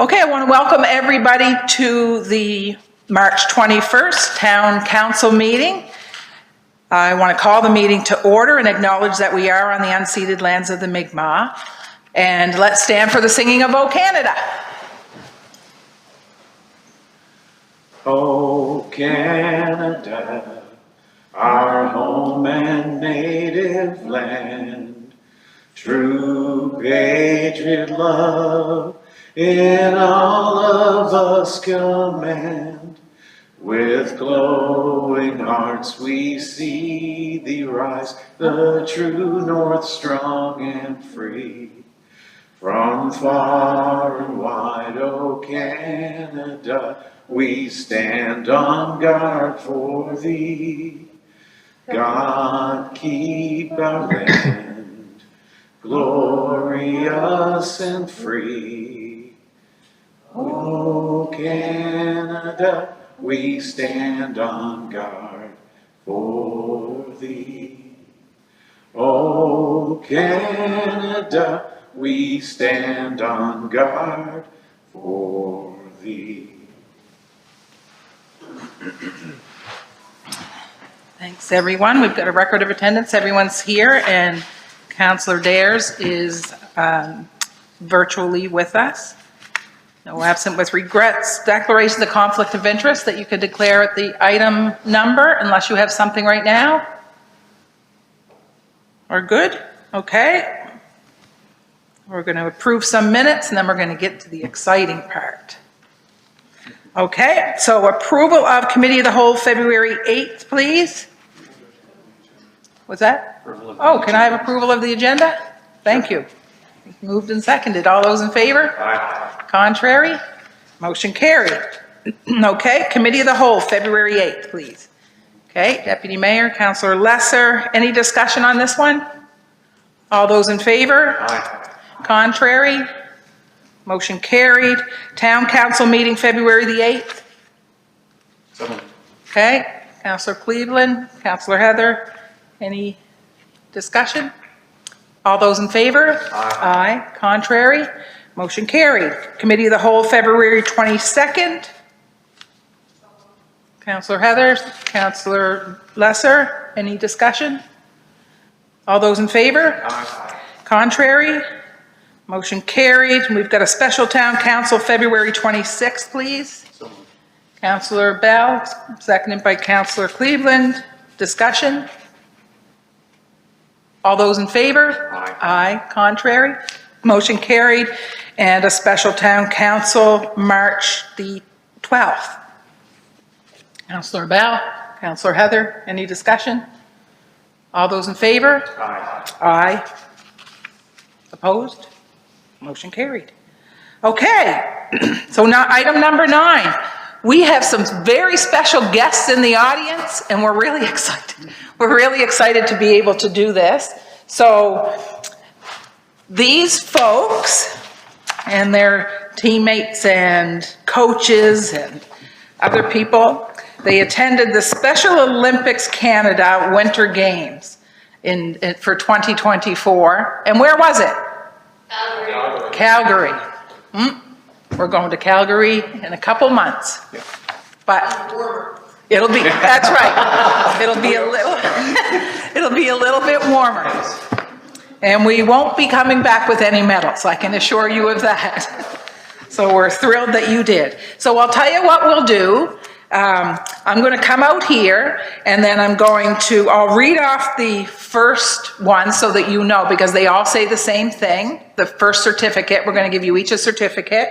Okay, I want to welcome everybody to the March 21st Town Council meeting. I want to call the meeting to order and acknowledge that we are on the unceded lands of the Mi'kmaq. And let's stand for the singing of O Canada. O Canada, our home and native land, true patriot love in all of us command. With glowing hearts we see thee rise, the true north strong and free. From far and wide, O Canada, we stand on guard for thee. God keep our land glorious and free. O Canada, we stand on guard for thee. O Canada, we stand on guard for thee. Thanks, everyone. We've got a record of attendance. Everyone's here, and Councillor Dares is virtually with us. No absent with regrets. Declaration of conflict of interest that you could declare at the item number, unless you have something right now. Are good? Okay. We're going to approve some minutes, and then we're going to get to the exciting part. Okay, so approval of Committee of the Whole, February 8th, please. What's that? Oh, can I have approval of the agenda? Thank you. Moved and seconded. All those in favor? Aye. Contrary? Motion carried. Okay, Committee of the Whole, February 8th, please. Okay, Deputy Mayor, Councillor Lesser, any discussion on this one? All those in favor? Aye. Contrary? Motion carried. Town Council meeting, February the 8th. Okay, Councillor Cleveland, Councillor Heather, any discussion? All those in favor? Aye. Aye. Contrary? Motion carried. Committee of the Whole, February 22nd. Councillor Heather, Councillor Lesser, any discussion? All those in favor? Aye. Contrary? Motion carried. We've got a special town council, February 26th, please. Councillor Bell, seconded by Councillor Cleveland. Discussion? All those in favor? Aye. Aye. Contrary? Motion carried. And a special town council, March the 12th. Councillor Bell, Councillor Heather, any discussion? All those in favor? Aye. Aye. Opposed? Motion carried. Okay, so now item number 9. We have some very special guests in the audience, and we're really excited. We're really excited to be able to do this. So these folks and their teammates and coaches and other people, they attended the Special Olympics Canada Winter Games for 2024. And where was it? Calgary. We're going to Calgary in a couple months. But it'll be, that's right. It'll be a little bit warmer. And we won't be coming back with any medals, I can assure you of that. So we're thrilled that you did. So I'll tell you what we'll do. I'm going to come out here, and then I'll read off the first one so that you know, because they all say the same thing. The first certificate, we're going to give you each a certificate,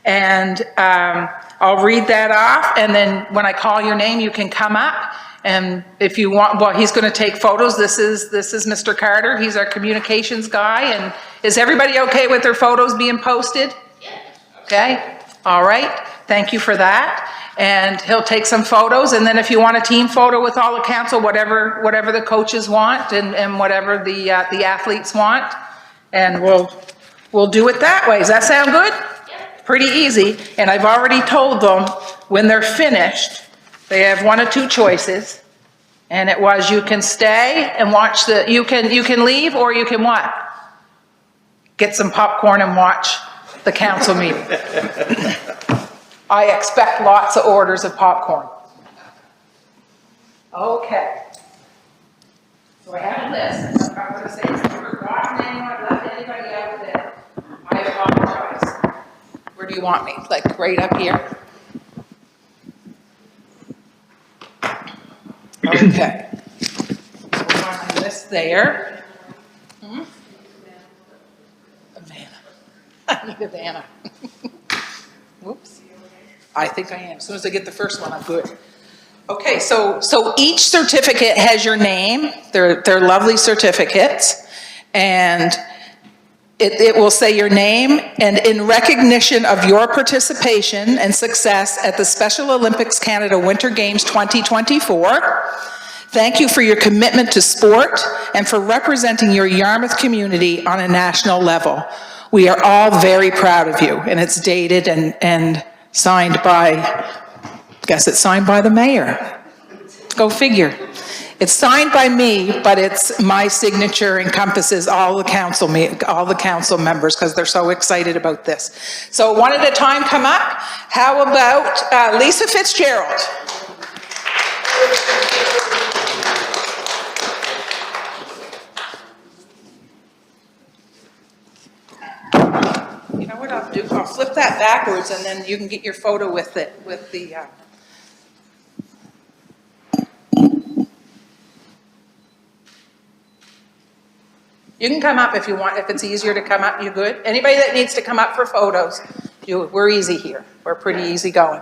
and I'll read that off, and then when I call your name, you can come up, and if you want, well, he's going to take photos. This is Mr. Carter. He's our communications guy, and is everybody okay with their photos being posted? Yeah. Okay, all right, thank you for that. And he'll take some photos, and then if you want a team photo with all the council, whatever the coaches want and whatever the athletes want, and we'll do it that way. Does that sound good? Yeah. Pretty easy. And I've already told them when they're finished, they have one of two choices, and it was you can stay and watch you can leave, or you can what? Get some popcorn and watch the council meeting. I expect lots of orders of popcorn. Okay. So I have a list. I'm going to say, if I've forgotten anyone, left anybody out there, I apologize. Where do you want me? Like right up here? Okay. So we're on my list there. Vanna. I need a Vanna. Whoops. I think I am. As soon as I get the first one, I'm good. Okay, so each certificate has your name. They're lovely certificates. And it will say your name, and in recognition of your participation and success at the Special Olympics Canada Winter Games 2024, thank you for your commitment to sport and for representing your Yarmouth community on a national level. We are all very proud of you, and it's dated and signed by, I guess it's signed by the mayor. Go figure. It's signed by me, but it's my signature encompasses all the council members because they're so excited about this. So one at a time, come up. How about Lisa Fitzgerald? You know what I'll do? I'll flip that backwards and then you can get your photo with it, with the... You can come up if you want, if it's easier to come up, you good? Anybody that needs to come up for photos, we're easy here. We're pretty easy going.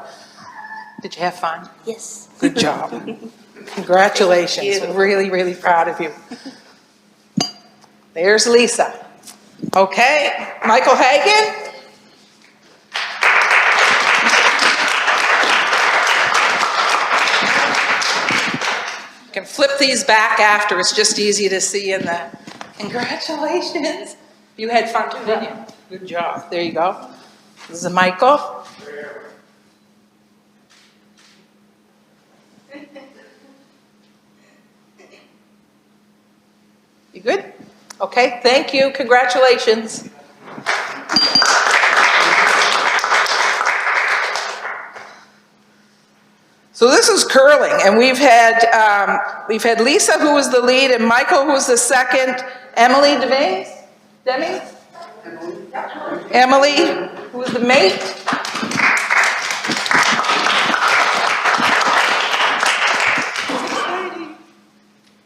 Did you have fun? Yes. Good job. Congratulations. Thank you. Really, really proud of you. There's Lisa. Okay, Michael Hagan. You can flip these back after. It's just easy to see in the... Congratulations. You had fun too, didn't you? Good job. There you go. This is Michael. You good? Okay, thank you. Congratulations. So this is curling, and we've had Lisa, who was the lead, and Michael, who was the second. Emily Demi, who was the mate.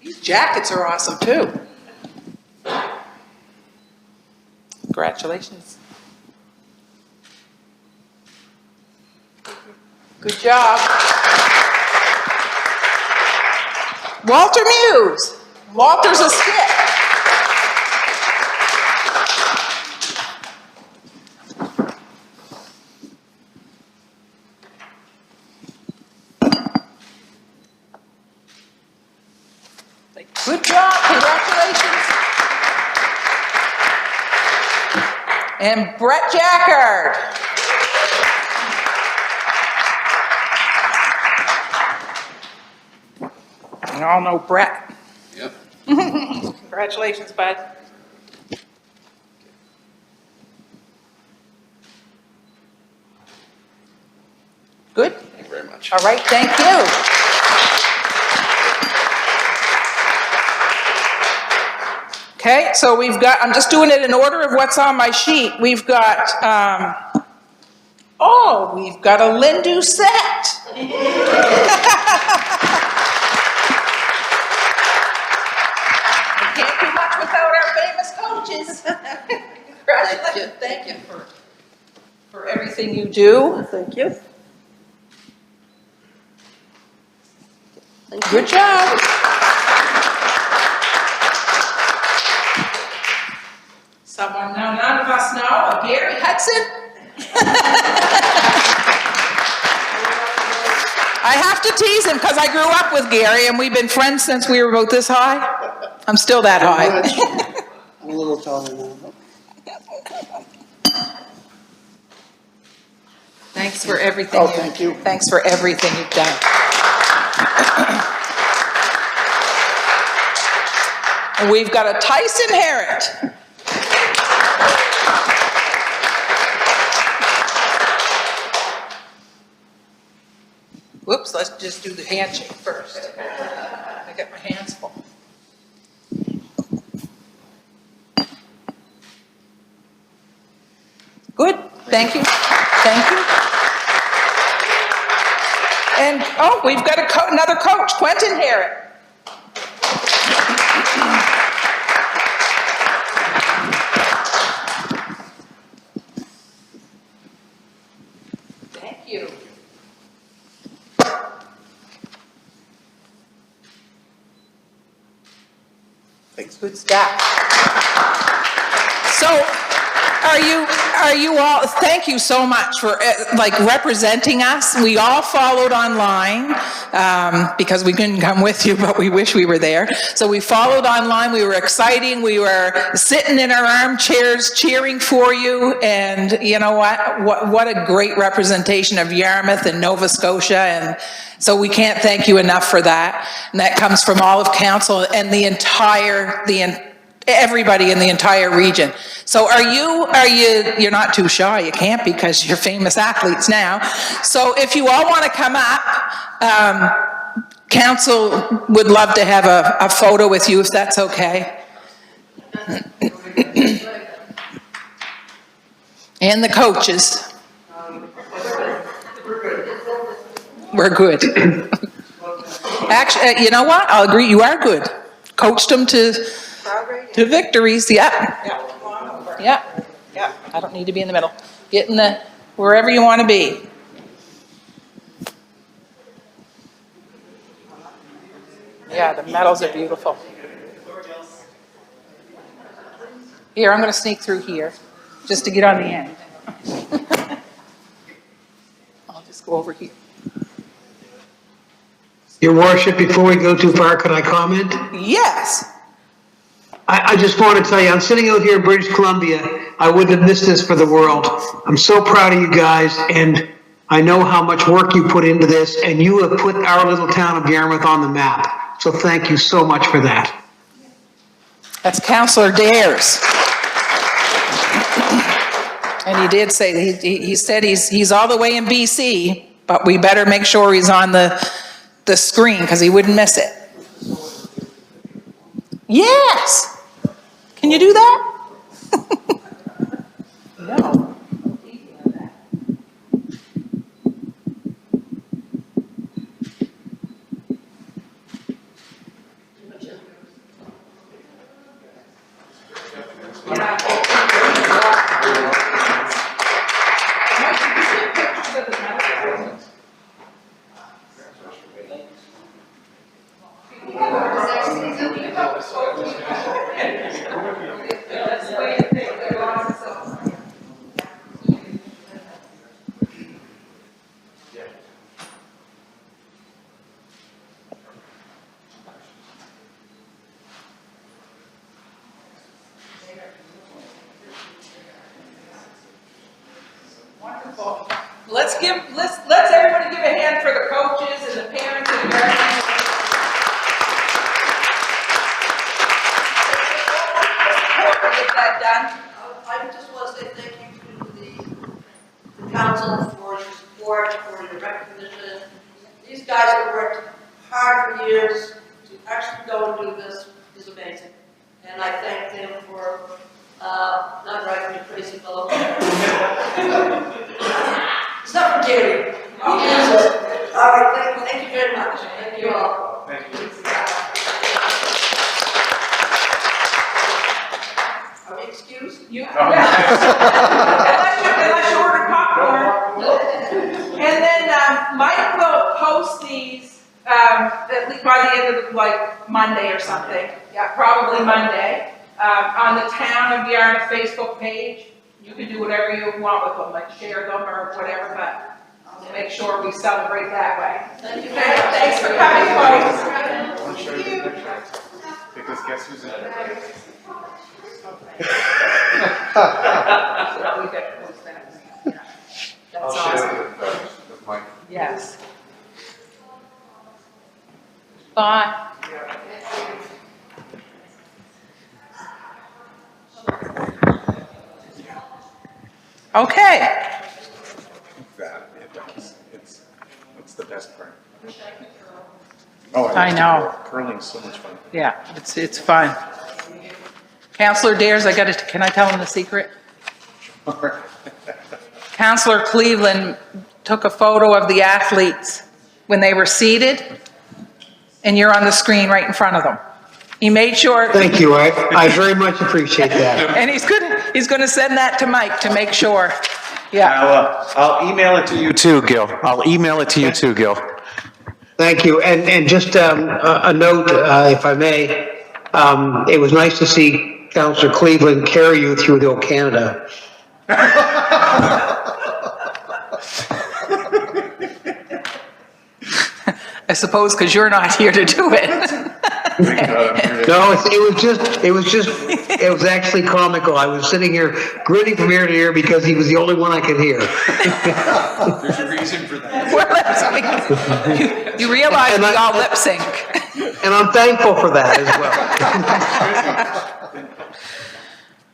These jackets are awesome too. Congratulations. Good job. Walter Muse. Walter's a skip. Good job, congratulations. And Brett Jackard. You all know Brett. Yep. Congratulations, bud. Good? Thank you very much. All right, thank you. Okay, so we've got, I'm just doing it in order of what's on my sheet. We've got, we've got a Lindu set. We can't do much without our famous coaches. Congratulations, thank you for everything you do. Thank you. Good job. Someone none of us know, Gary Hudson. I have to tease him because I grew up with Gary and we've been friends since we were about this high. I'm still that high. I'm a little taller now. Thanks for everything. Oh, thank you. Thanks for everything you've done. And we've got a Tyson Harrod. let's just do the handshake first. I got my hands full. Good, thank you, thank you. And, oh, we've got another coach, Quentin Harrod. Thank you. Thanks. Good stuff. So, are you all, thank you so much for like representing us. We all followed online because we couldn't come with you, but we wish we were there. So we followed online, we were exciting, we were sitting in our armchairs cheering for you, and you know what a great representation of Yarmouth and Nova Scotia, and so we can't thank you enough for that. And that comes from all of council and everybody in the entire region. So you're not too shy, you can't because you're famous athletes now. So if you all want to come up, council would love to have a photo with you if that's okay. And the coaches. We're good. Actually, you know what? I'll agree, you are good. Coached them to victories, yeah. Yeah, yeah, I don't need to be in the middle. Get in the, wherever you want to be. Yeah, the medals are beautiful. Here, I'm going to sneak through here, just to get on the end. I'll just go over here. Your Worship, before we go too far, could I comment? Yes. I just want to tell you, I'm sitting out here in British Columbia. I wouldn't have missed this for the world. I'm so proud of you guys, and I know how much work you put into this, and you have put our little town of Yarmouth on the map. So thank you so much for that. That's Councillor Dares. And he did say, he said he's all the way in BC, but we better make sure he's on the screen because he wouldn't miss it. Yes. Can you do that? No. Wonderful. Let's everybody give a hand for the coaches and the parents and the guardians. Get that done. I just want to say thank you to the council for your support, for your recognition. These guys have worked hard for years to actually go and do this is amazing. And I thank them for not driving me crazy, fellow. Except for Gary. All right, thank you very much. Thank you all. Thank you. Are we excused? You, unless you order popcorn. And then Mike will post these at least by the end of like Monday or something. Yeah, probably Monday. On the Town of Yarmouth Facebook page. You can do whatever you want with them, like share them or whatever, but we'll make sure we celebrate that way. Thank you. Okay, thanks for coming, folks. I want to show you the picture. Because guess who's in it? That's I'll awesome. share it with Mike. Yes. Bye. Okay. That, it does. It's the best part. Oh, I know. Curling's so much fun. Yeah, it's fun. Counselor Dares, can I tell him the secret? Counselor Cleveland took a photo of the athletes when they were seated, and you're on the screen right in front of them. He made sure, Thank you, I very much appreciate that. and he's gonna send that to Mike to make sure. Yeah, I'll email it to you too, Gil. I'll email it to you too, Gil. Thank you, and just a note, if I may, it was nice to see Councillor Cleveland carry you through the Canada. I suppose because you're not here to do it. No, it was actually comical. I was sitting here grinning from ear to ear because he was the only one I could hear. There's a reason for that. Well, you realize we all lip sync. And I'm thankful for that as well.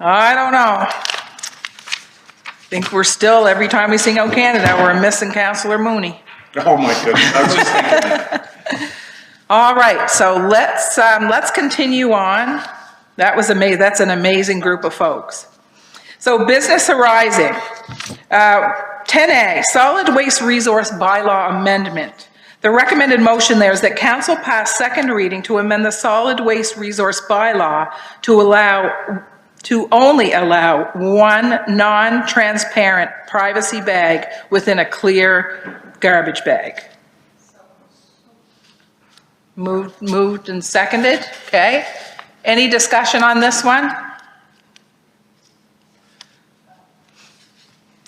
I don't know. I think we're still, every time we sing "O Canada," we're missing Councillor Mooney. Oh, my goodness. I was just thinking that. All right, so let's continue on. That's an amazing group of folks. So business arising. 10A, solid waste resource bylaw amendment. The recommended motion there is that council pass second reading to amend the solid waste resource bylaw to only allow one non-transparent privacy bag within a clear garbage bag. Moved and seconded, okay. Any discussion on this one?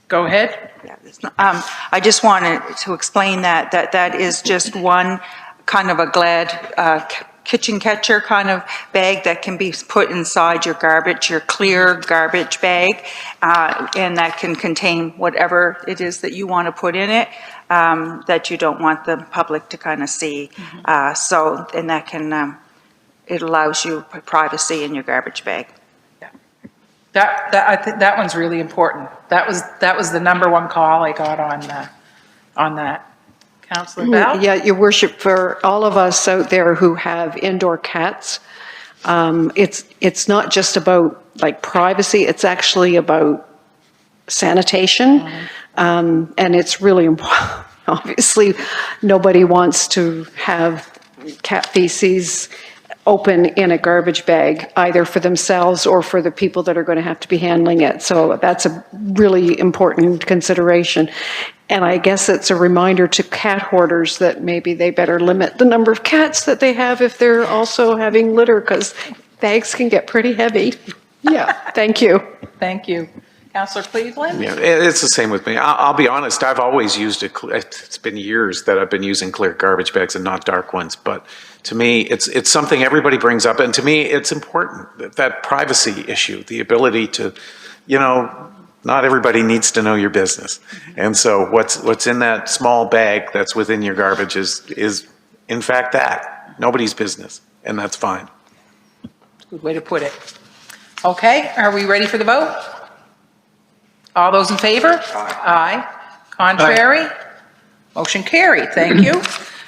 Go ahead. Yeah, I just wanted to explain that is just one kind of a Glad kitchen catcher kind of bag that can be put inside your garbage, your clear garbage bag, and that can contain whatever it is that you want to put in it, that you don't want the public to kind of see. And that can, it allows you privacy in your garbage bag. I think that one's really important. That was the number one call I got on that. Councillor Bell? Yeah, Your Worship, for all of us out there who have indoor cats, it's not just about like privacy, it's actually about sanitation. And it's really important. Obviously, nobody wants to have cat feces open in a garbage bag, either for themselves or for the people that are going to have to be handling it. So that's a really important consideration. And I guess it's a reminder to cat hoarders that maybe they better limit the number of cats that they have if they're also having litter, because bags can get pretty heavy. Yeah, thank you. Thank you. Councillor Cleveland? Yeah, it's the same with me. I'll be honest, I've always used it's been years that I've been using clear garbage bags and not dark ones, but to me, it's something everybody brings up, and to me, it's important, that privacy issue, the ability to, not everybody needs to know your business. And so what's in that small bag that's within your garbage is in fact that, nobody's business, and that's fine. Good way to put it. Okay, are we ready for the vote? All those in favor? Aye. Contrary? Motion carried, thank you.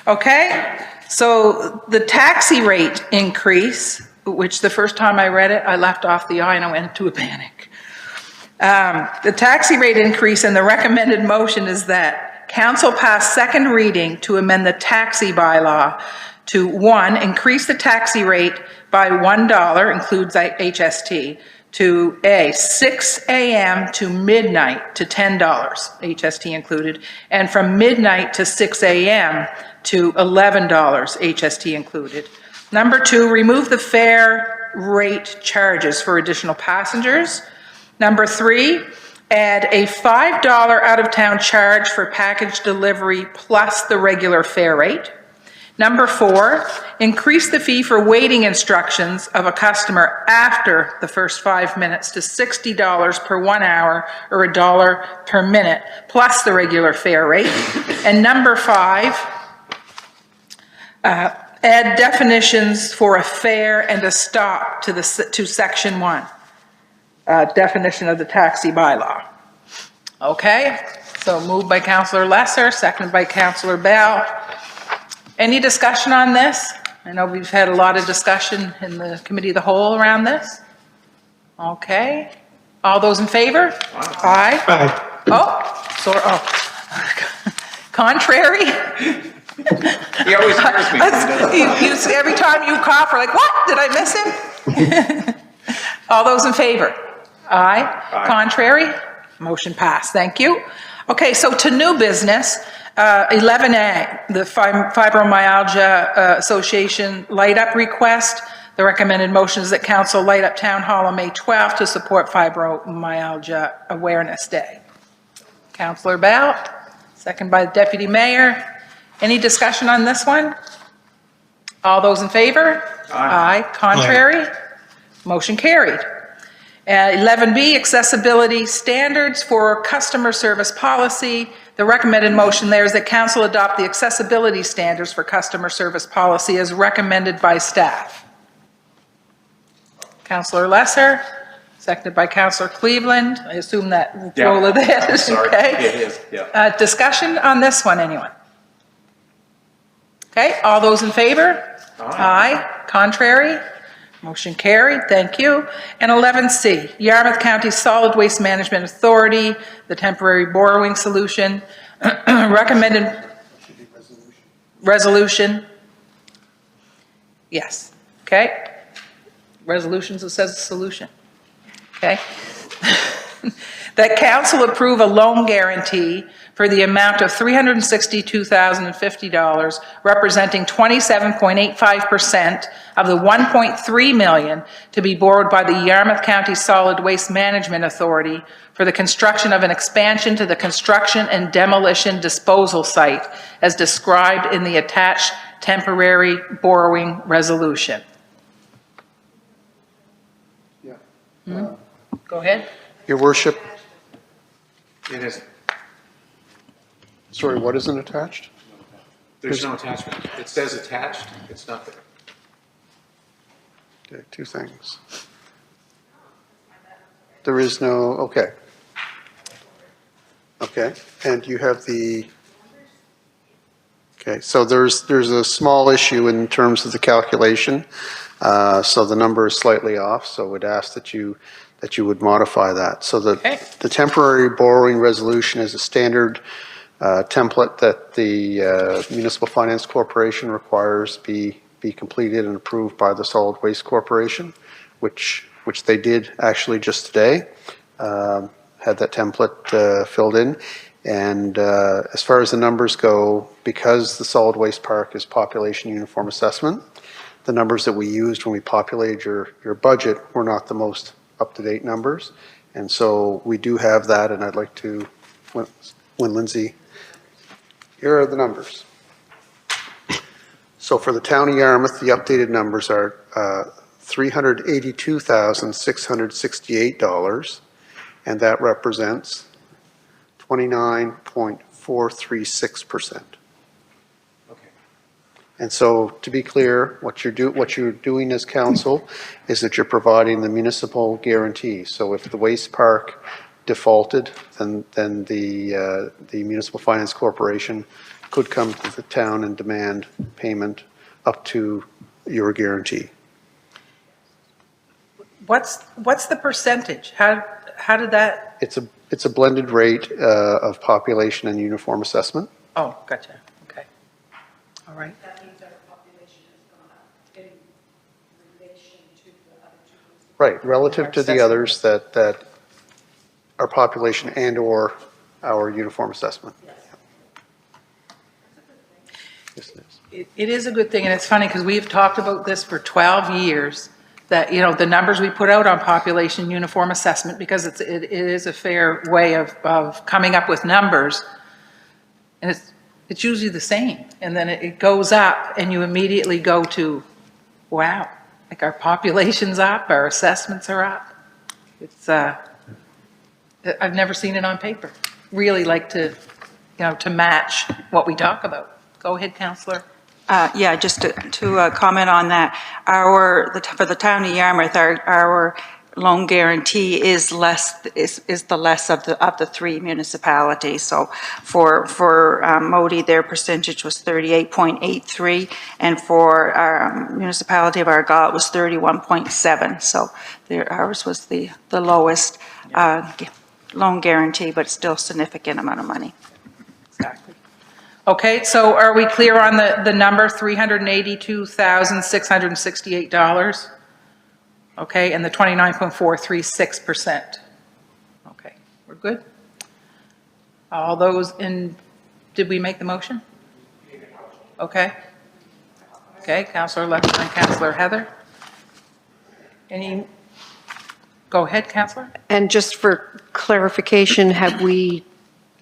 Okay, so the taxi rate increase, which the first time I read it, I left off the I and I went into a panic. The taxi rate increase and the recommended motion is that council pass second reading to amend the taxi bylaw to 1, increase the taxi rate by $1, includes HST, to 6 a.m. to midnight to $10, HST included, and from midnight to 6 a.m. to $11, HST included. Number 2, remove the fare rate charges for additional passengers. Number 3, add a $5 out-of-town charge for package delivery plus the regular fare rate. Number 4, increase the fee for waiting instructions of a customer after the first 5 minutes to $60 per 1 hour or $1 per minute, plus the regular fare rate. And number 5, add definitions for a fare and a stop to section 1, definition of the taxi bylaw. Okay, so moved by Councillor Lesser, seconded by Councillor Bell. Any discussion on this? I know we've had a lot of discussion in the committee of the whole around this. Okay. All those in favor? Aye. Aye. Contrary? He always hears me. Every time you cough, we're like, what? Did I miss him? All those in favor? Aye. Contrary? Motion passed. Thank you. Okay, so to new business, 11A, the Fibromyalgia Association Light Up request. The recommended motion is that council light up Town Hall on May 12th to support Fibromyalgia Awareness Day. Councillor Bell, second by the Deputy Mayor. Any discussion on this one? All those in favor? Aye. Contrary? Motion carried. 11B, accessibility standards for customer service policy. The recommended motion there is that council adopt the accessibility standards for customer service policy as recommended by staff. Councillor Lesser, seconded by Councillor Cleveland. I assume that roll of that is okay. It is, yeah. Discussion on this one, anyone? Okay, all those in favor? Aye. Contrary? Motion carried, thank you. And 11C, Yarmouth County Solid Waste Management Authority, the temporary borrowing solution, recommended resolution. Yes, okay. Resolutions, it says solution, okay. That council approve a loan guarantee for the amount of $362,050, representing 27.85% of the $1.3 million to be borrowed by the Yarmouth County Solid Waste Management Authority for the construction of an expansion to the construction and demolition disposal site as described in the attached temporary borrowing resolution. Go ahead. Your worship, It is. sorry, what isn't attached? There's no attachment. It says attached, it's not there. Okay, two things. There is no, okay. Okay, and you have the, okay, so there's a small issue in terms of the calculation. So the number is slightly off, so would ask that you would modify that. So Okay. the temporary borrowing resolution is a standard template that the Municipal Finance Corporation requires be completed and approved by the Solid Waste Corporation, which they did actually just today. Had that template filled in. And as far as the numbers go, because the solid waste park is population uniform assessment, the numbers that we used when we populated your budget were not the most up-to-date numbers. And so we do have that, and I'd like to, when Lindsay, here are the numbers. So for the town of Yarmouth, the updated numbers are $382,668, and that represents 29.436%. And so, to be clear, what you're doing as council is that you're providing the municipal guarantee. So if the waste park defaulted, then the Municipal Finance Corporation could come to the town and demand payment up to your guarantee. What's the percentage? How did that? It's a blended rate of population and uniform assessment. Oh, gotcha. Okay. All right. That means our population has gone up in relation to the other two. Right, relative to the others that our population and/or our uniform assessment. Yes, it is. It is a good thing, and it's funny because we've talked about this for 12 years, that, you know, the numbers we put out on population uniform assessment, because it is a fair way of coming up with numbers, and it's usually the same, and then it goes up, and you immediately go to, wow, like our population's up, our assessments are up. It's, I've never seen it on paper. Really like to, to match what we talk about. Go ahead, Councillor. Yeah, just to comment on that, for the town of Yarmouth, our loan guarantee is less, is the less of the three municipalities. So for Modi, their percentage was 38.83, and for our municipality of Argyle, it was 31.7. So ours was the lowest loan guarantee, but still significant amount of money. Exactly. Okay, so are we clear on the number, $382,668? Okay, and the 29.436%. Okay, we're good? All those in, did we make the motion? Okay. Okay, Councillor Lester and Councillor Heather. Any, go ahead, Councillor. And just for clarification,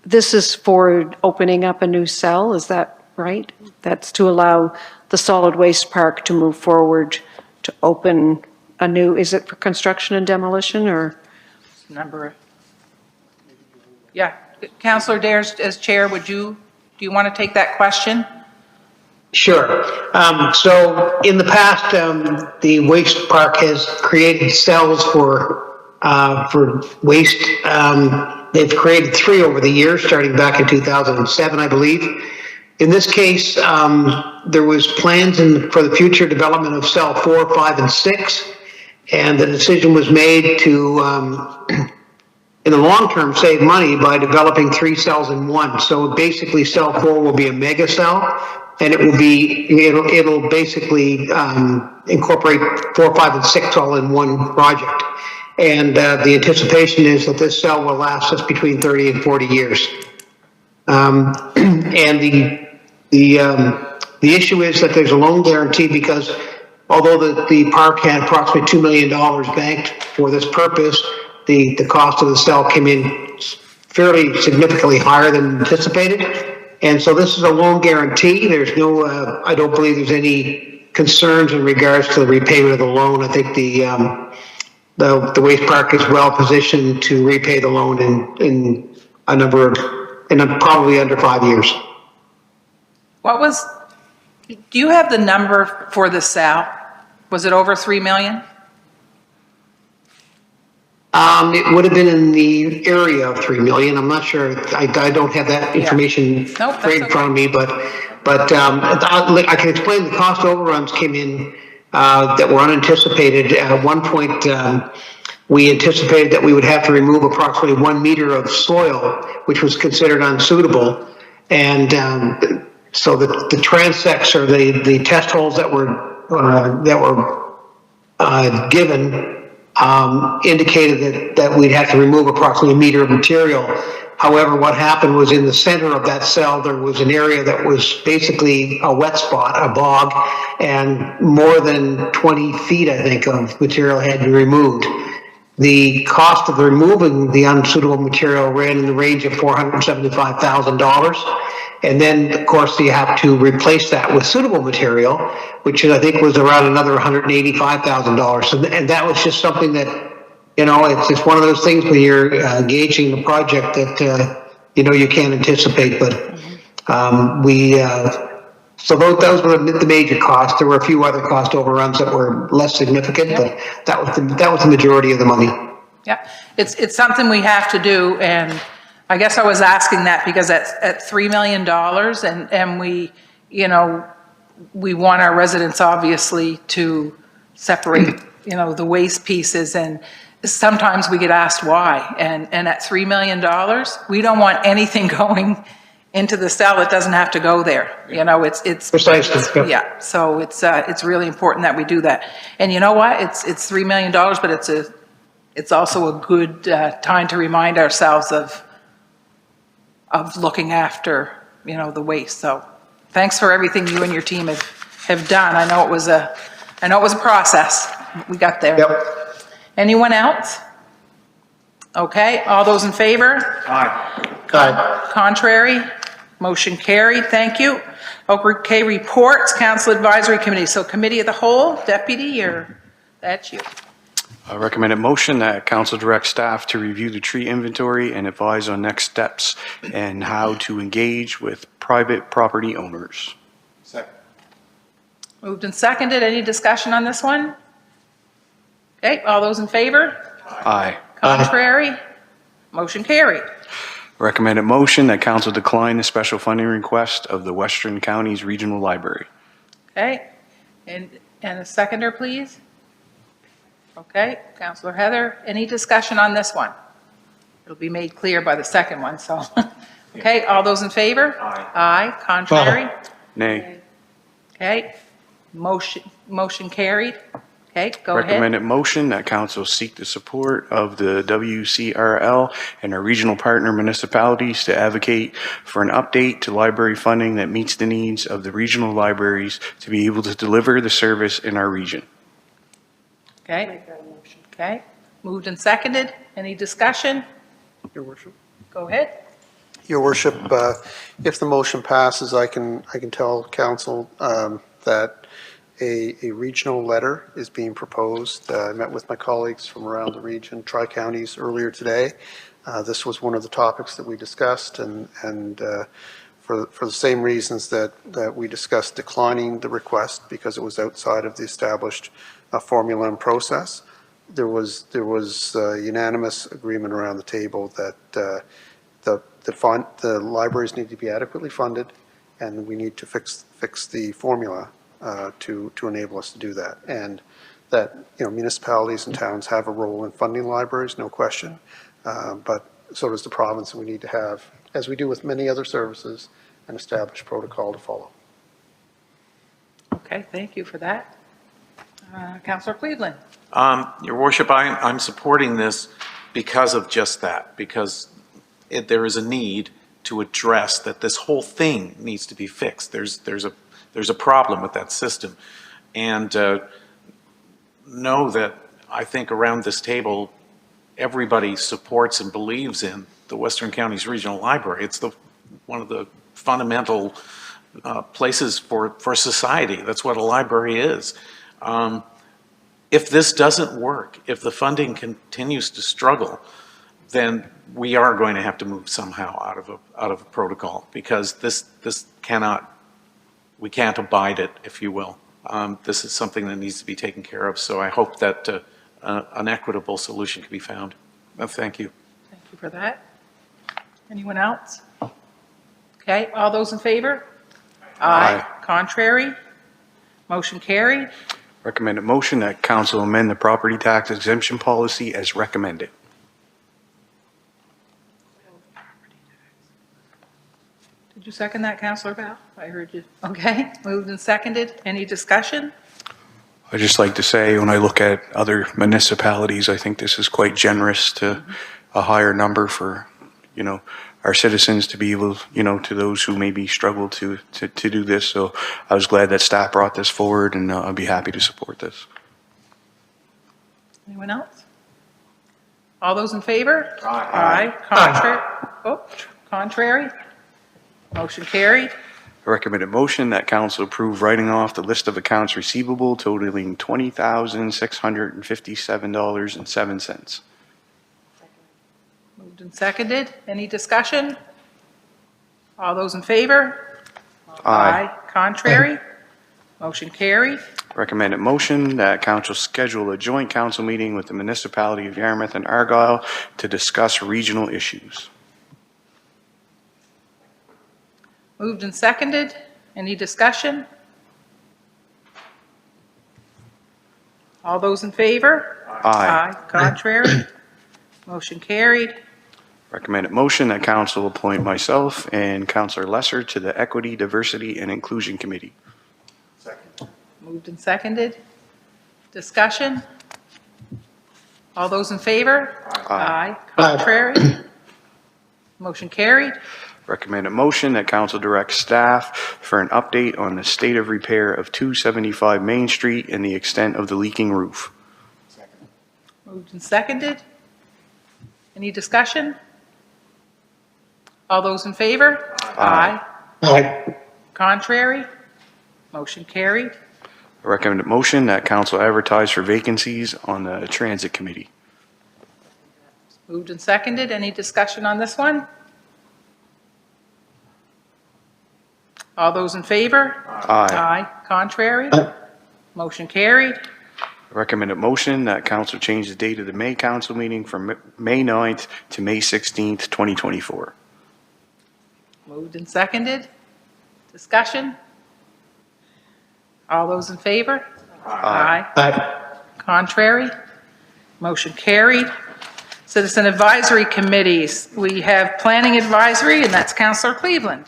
this is for opening up a new cell, is that right? That's to allow the solid waste park to move forward to open a new, is it for construction and demolition, or? Number, yeah, Councillor Dare, as chair, do you want to take that question? Sure. So in the past, the waste park has created cells for waste. They've created 3 over the years, starting back in 2007, I believe. In this case, there was plans for the future development of cell 4, 5, and 6, and the decision was made to, in the long term, save money by developing 3 cells in one. So basically, cell 4 will be a mega cell, and it'll basically incorporate 4, 5, and 6 all in one project. And the anticipation is that this cell will last us between 30 and 40 years. And the issue is that there's a loan guarantee because although the park had approximately $2 million banked for this purpose, the cost of the cell came in fairly significantly higher than anticipated. And so this is a loan guarantee. There's no, I don't believe there's any concerns in regards to the repayment of the loan. I think the waste park is well positioned to repay the loan in probably under 5 years. Do you have the number for the cell? Was it over 3 million? It would have been in the area of 3 million. I'm not sure. I don't have that information right in front of me, but I can explain the cost overruns came in that were unanticipated. At one point, we anticipated that we would have to remove approximately 1 meter of soil, which was considered unsuitable. And so the transects, or the test holes that were given, indicated that we'd have to remove approximately 1 meter of material. However, what happened was in the center of that cell, there was an area that was basically a wet spot, a bog, and more than 20 feet, I think, of material had to be removed. The cost of removing the unsuitable material ran in the range of $475,000. And then, of course, you have to replace that with suitable material, which I think was around another $185,000. And that was just something that, it's just one of those things when you're gauging the project that, you can't anticipate. But so those were the major costs. There were a few other cost overruns that were less significant, but that was the majority of the money. Yeah, it's something we have to do, and I guess I was asking that because at $3 million, and we, we want our residents obviously to separate, the waste pieces, and sometimes we get asked why, and at $3 million, we don't want anything going into the cell that doesn't have to go there. It's precisely. Yeah. So it's really important that we do that. And you know what? It's $3 million, but it's also a good time to remind ourselves of looking after, the waste. So thanks for everything you and your team have done. I know it was a process. We got there. Yep. Anyone else? Okay. All those in favor? Aye. Contrary? Motion carried. Thank you. Okay, reports, Council Advisory Committee. So Committee of the Whole, Deputy, that's you. I recommend a motion that council direct staff to review the tree inventory and advise on next steps and how to engage with private property owners. Second. Moved and seconded. Any discussion on this one? Okay, all those in favor? Aye. Contrary? Motion carried. Recommended motion that council decline the special funding request of the Western Counties Regional Library. Okay, and a seconder, please? Okay, Counselor Heather, any discussion on this one? It'll be made clear by the second one, so. Okay, all those in favor? Aye. Aye, contrary? Nay. Okay, motion carried. Okay, go ahead. Recommended motion that council seek the support of the WCRL and our regional partner municipalities to advocate for an update to library funding that meets the needs of the regional libraries to be able to deliver the service in our region. Okay. Okay, moved and seconded. Any discussion? Your worship. Go ahead. Your worship, if the motion passes, I can tell council that a regional letter is being proposed. I met with my colleagues from around the region, Tri-Counties, earlier today. This was one of the topics that we discussed, and for the same reasons that we discussed declining the request because it was outside of the established formula and process, there was unanimous agreement around the table that the libraries need to be adequately funded, and we need to fix the formula to enable us to do that. And that, municipalities and towns have a role in funding libraries, no question, but so does the province, and we need to have, as we do with many other services, an established protocol to follow. Okay, thank you for that. Counselor Cleveland? Your worship, I'm supporting this because of just that, because there is a need to address that this whole thing needs to be fixed. There's a problem with that system. And know that I think around this table, everybody supports and believes in the Western Counties Regional Library. It's one of the fundamental places for society. That's what a library is. If this doesn't work, if the funding continues to struggle, then we are going to have to move somehow out of a protocol, because this cannot, we can't abide it, if you will. This is something that needs to be taken care of. So I hope that an equitable solution can be found. Thank you. Thank you for that. Anyone else? Okay, all those in favor? Aye. Contrary? Motion carried. Recommended motion that council amend the property tax exemption policy as recommended. Did you second that, Counselor Val? I heard you. Okay, moved and seconded. Any discussion? I just like to say, when I look at other municipalities, I think this is quite generous to a higher number for, our citizens to be able, to those who maybe struggle to do this. So I was glad that staff brought this forward, and I'll be happy to support this. Anyone else? All those in favor? Aye. Contrary? Contrary? Motion carried. I recommend a motion that council approve writing off the list of accounts receivable totaling $20,657.07. Moved and seconded. Any discussion? All those in favor? Contrary? Motion carried. Recommended motion that council schedule a joint council meeting with the municipality of Yarmouth and Argyle to discuss regional issues. Moved and seconded. Any discussion? All those in favor? Aye. Contrary? Motion carried. Recommended motion that council appoint myself and Councillor Lesser to the Equity, Diversity, and Inclusion Committee. Moved and seconded. Discussion? All those in favor? Aye. Contrary? Motion carried. Recommended motion that council direct staff for an update on the state of repair of 275 Main Street and the extent of the leaking roof. Moved and seconded. Any discussion? All those in favor? Aye. Contrary? Motion carried. Recommended motion that council advertise for vacancies on the Transit Committee. Moved and seconded. Any discussion on this one? All those in favor? Aye. Contrary? Motion carried. Recommended motion that council change the date of the May council meeting from May 9th to May 16th, 2024. Moved and seconded. Discussion? All those in favor? Aye. Aye. Contrary? Motion carried. Citizen Advisory Committees, we have Planning Advisory, and that's Councillor Cleveland.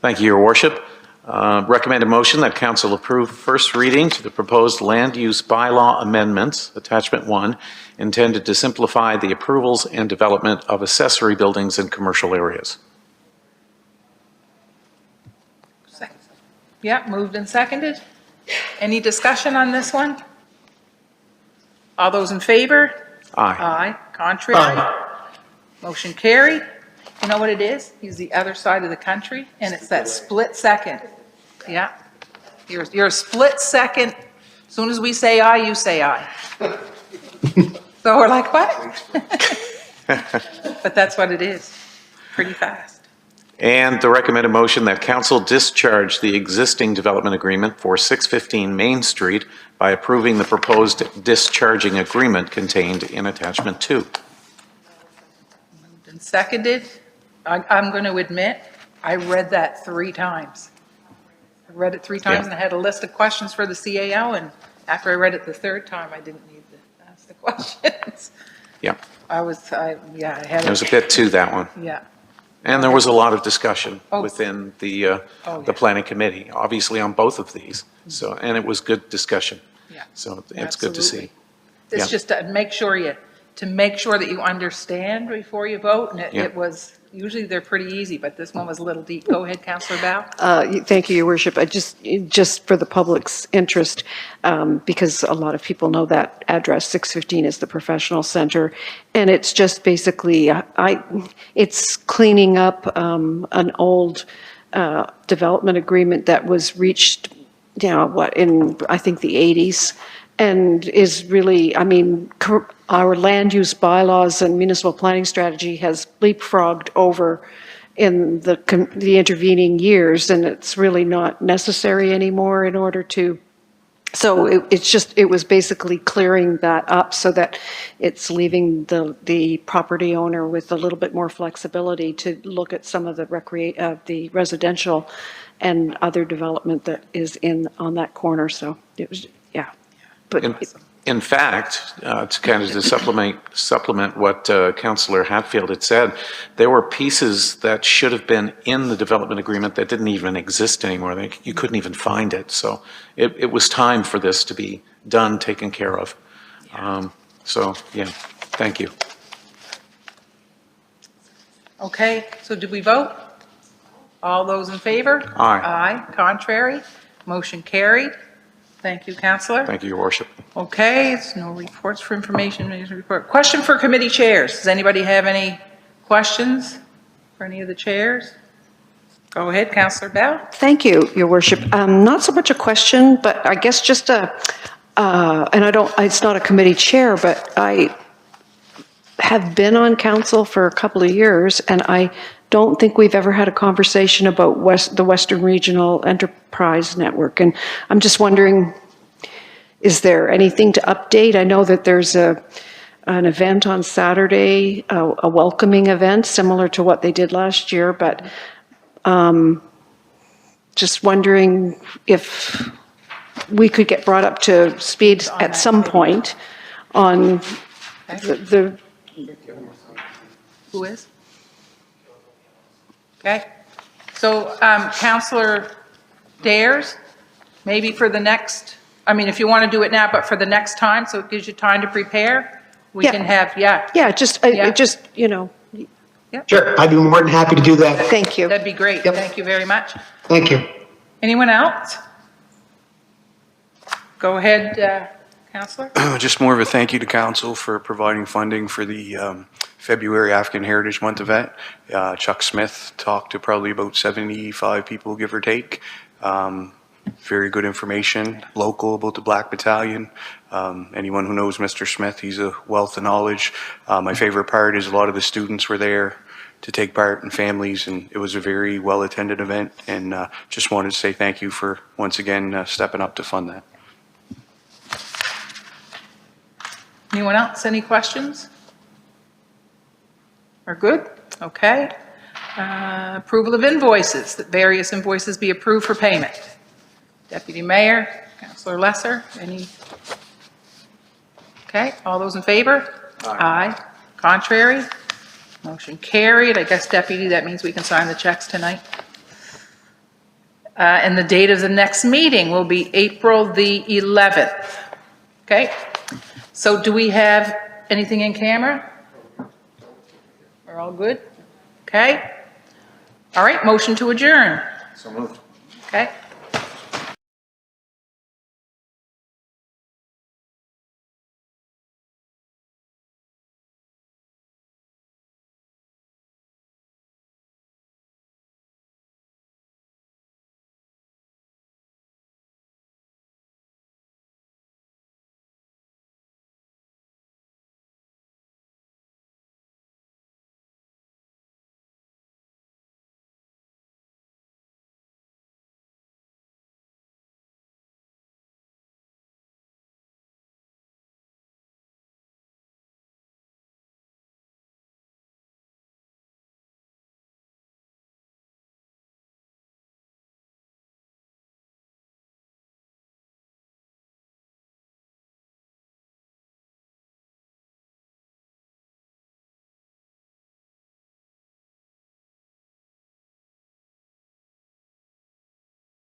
Thank you, Your Worship. Recommended motion that council approve first reading to the proposed land use bylaw amendments, Attachment 1, intended to simplify the approvals and development of accessory buildings in commercial areas. Yeah, moved and seconded. Any discussion on this one? All those in favor? Aye. Aye. Contrary? Motion carried. You know what it is? He's the other side of the country, and it's that split second. Yeah. You're a split second. As soon as we say aye, you say aye. So we're like, what? But that's what it is. Pretty fast. And the recommended motion that council discharge the existing development agreement for 615 Main Street by approving the proposed discharging agreement contained in Attachment 2. Moved and seconded. I'm going to admit, I read that 3 times. I read it 3 times and I had a list of questions for the CAO, and after I read it the 3rd time, I didn't need to ask the questions. Yeah, I had there's a it. bit to that one. Yeah. And there was a lot of discussion Oh. within the yeah. planning committee, obviously on both of these. So, and it was good discussion. Yeah. So it's good to see. Absolutely. It's Yeah. just to make sure that you understand before you vote, and Yeah. it was, usually they're pretty easy, but this one was a little deep. Go ahead, Councillor Bao. Thank you, Your Worship. I just for the public's interest, because a lot of people know that address, 615 is the professional center, and it's just basically, it's cleaning up an old development agreement that was reached, in, I think, the 80s, and is really, our land use bylaws and municipal planning strategy has leapfrogged over in the intervening years, and it's really not necessary anymore in order to, so it was basically clearing that up so that it's leaving the property owner with a little bit more flexibility to look at some of the residential and other development that is on that corner, so it was, yeah. But In fact, to kind of to supplement what Councillor Hatfield had said, there were pieces that should have been in the development agreement that didn't even exist anymore. You couldn't even find it. So it was time for this to be done, taken care of. So, yeah, thank you. Okay, so did we vote? All those in favor? Aye. Aye. Contrary? Motion carried. Thank you, Councillor. Thank you, Your Worship. Okay, it's no reports for information, report. Question for committee chairs. Does anybody have any questions for any of the chairs? Go ahead, Councillor Bell. thank you, Your Worship. Not so much a question, but I guess just it's not a committee chair, but I have been on council for a couple of years, and I don't think we've ever had a conversation about the Western Regional Enterprise Network. And I'm just wondering, is there anything to update? I know that there's an event on Saturday, a welcoming event similar to what they did last year, but just wondering if we could get brought up to speed at some point on the Who is? Okay. So, Councillor Dares, maybe for the next, if you want to do it now, but for the next time, so it gives you time to prepare, we Yeah. can have, yeah, Yeah, just, Sure, I'd be more than happy to do that. thank you. that'd be great. Yep. Thank you very much. Thank you. Anyone else? Go ahead, Councillor. Just more of a thank you to council for providing funding for the February African Heritage Month event. Chuck Smith talked to probably about 75 people, give or take. Very good information, local about the Black Battalion. Anyone who knows Mr. Smith, he's a wealth of knowledge. My favorite part is a lot of the students were there to take part, and families, and it was a very well-attended event, and just wanted to say thank you for, once again, stepping up to fund that. Anyone else, any questions? We're good? Okay. Approval of invoices, that various invoices be approved for payment. Deputy Mayor, Councilor Lesser, any? Okay, all those in favor? Aye. Contrary? Motion carried. I guess, Deputy, that means we can sign the checks tonight. And the date of the next meeting will be April the 11th. Okay? So do we have anything in camera? We're all good? Okay? All right, motion to adjourn. So moved. Okay?